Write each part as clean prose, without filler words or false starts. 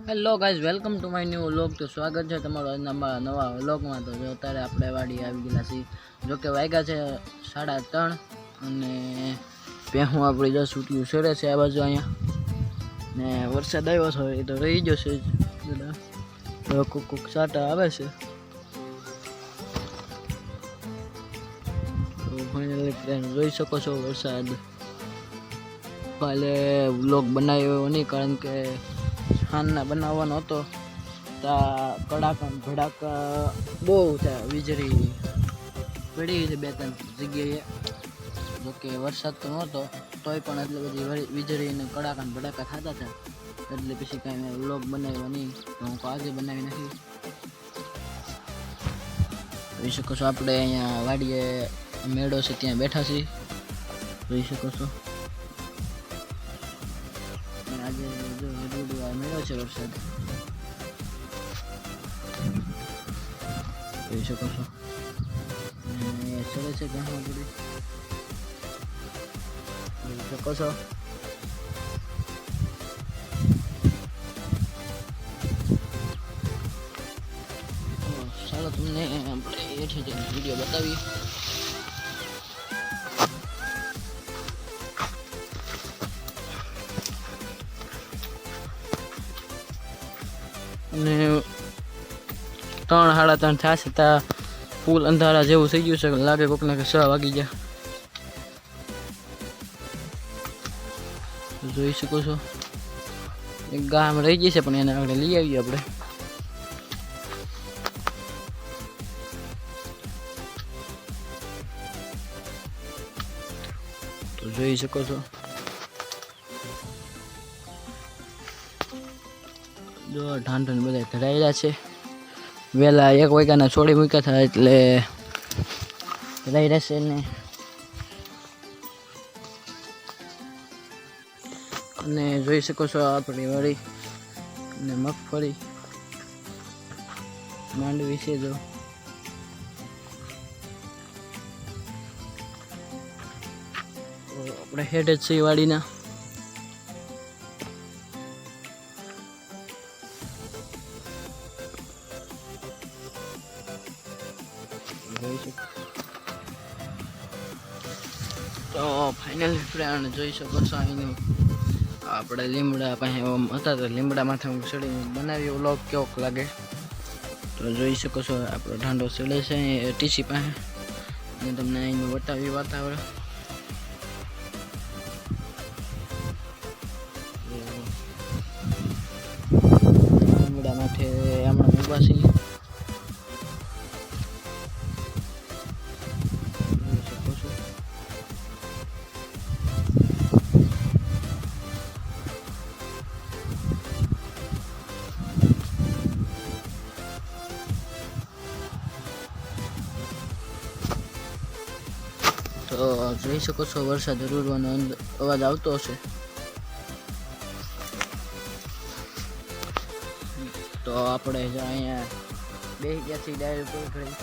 Hello guys, welcome to my new vlog. તો સ્વાગત છે તમારું આજના મારા નવા વ્લોગમાં। તો જો અત્યારે આપણે વાડી આવી ગયેલા છીએ। જોકે વાગ્યા છે 3:30 અને ભેહું આપણી જો છૂટ્યું સડે છે આ બાજુ અહીંયા ને વરસાદ આવ્યો છે એ તો રહી જશે જ। તો કુક સાટા આવે છે। તો ફાઇનલી ફ્રેન્ડ જોઈ શકો છો વરસાદ કાલે વ્લોગ બનાવ્યો નહીં કારણ કે ખાનના બનાવવાનો હતો તા કડાકા ભડાકા બહુ થયા। વીજળી પડી છે 2-3 જગ્યાએ। જોકે વરસાદ તો નહોતો તોય પણ એટલી બધી વીજળી અને કડાકા ભડાકા થતા હતા એટલે પછી કાંઈ મેં વ્લોગ બનાવ્યો નહીં। તો હું આજે બનાવી નાખી। જોઈ શકો છો આપણે અહીંયા વાડીએ મેળો છે ત્યાં બેઠા છીએ, જોઈ શકો છો। આજે જો મેળો છે વરસાદ જોઈ શકો છો। ચલે છે ઘણું બધું જોઈ શકો છો। ચાલો તમને આપણે એથી જઈને વિડીયો બતાવીએ। અને 3-3:30 થશે ત્યાં ફૂલ અંધારા જેવું થઈ ગયું છે, લાગે કોકને કે 6 વાગી ગયા। જોઈ શકો છો એક ગામ રહી ગઈ છે પણ એને આગળ લઈ આવીએ આપણે। તો જોઈ શકો છો જો ઢાંઢણ બધા ધરાયેલા છે। વહેલા 1 વાગ્યાના છોડી મૂક્યા હતા એટલે ધરાઈ રહેશે ને। અને જોઈ શકો છો આપણી વાડી અને મગફળી માંડવી છે જો આપણે હેડ જ છે વાડીના। તો ફાઇનલી ફ્રેન્ડ જોઈ શકો છો અહીંનું આપણે લીમડા પાસે હતા તો લીમડામાંથી હું ચડીને બનાવ્યો વ્લોગ કેવોક લાગે। તો જોઈ શકો છો આપણો ઢાંડો ચડે છે ટીસી પાસે અને તમને અહીંનું બતાવ્યું વાતાવરણ। લીમડા માટે હમણાં ઊભા છીએ। તો જોઈ શકો છો વરસાદ રૂરવાનો અવાજ આવતો હશે। તો આપણે અહીંયા બેસી ગયા છીએ ડાયરેક્ટ ઘડી।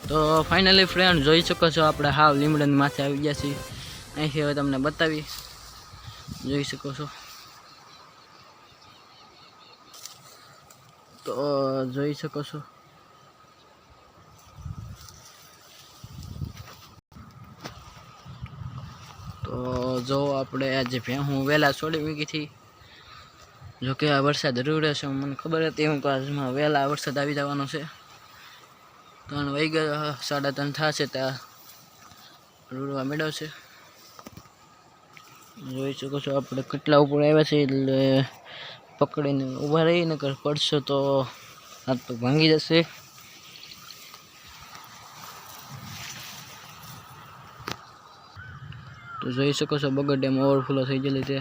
તો ફાઇનલી ફ્રેન્ડ જોઈ શકો છો આપણે હાવ લીમડાની માથે આવી ગયા છીએ। અહીંથી હવે તમને બતાવી જોઈ શકો છો। તો જોઈ શકો છો તો જો આપણે આજે ભેહું વહેલા છોડી મૂકી હતી। જોકે આ વરસાદ રૂડે છે મને ખબર હતી હું આજમાં વહેલા વરસાદ આવી જવાનો છે। 3 વાગ્યા 3:30 થશે ત્યાં રૂડવા મેળવશે। જોઈ શકો છો આપણે કેટલા ઉપર આવ્યા છે એટલે પકડીને ઊભા રહીને પડશો તો હાથ પગ ભાંગી જશે। તો જોઈ શકો છો બગડ ડેમ ઓવરફ્લો થઈ ગયેલી છે।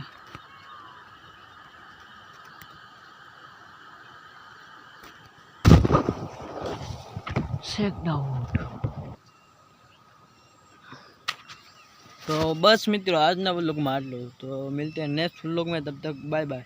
तो बस मित्रों आज ना व्लॉग में आटलू। तो मिलते हैं नेक्स्ट व्लॉग में, तब तक बाय बाय।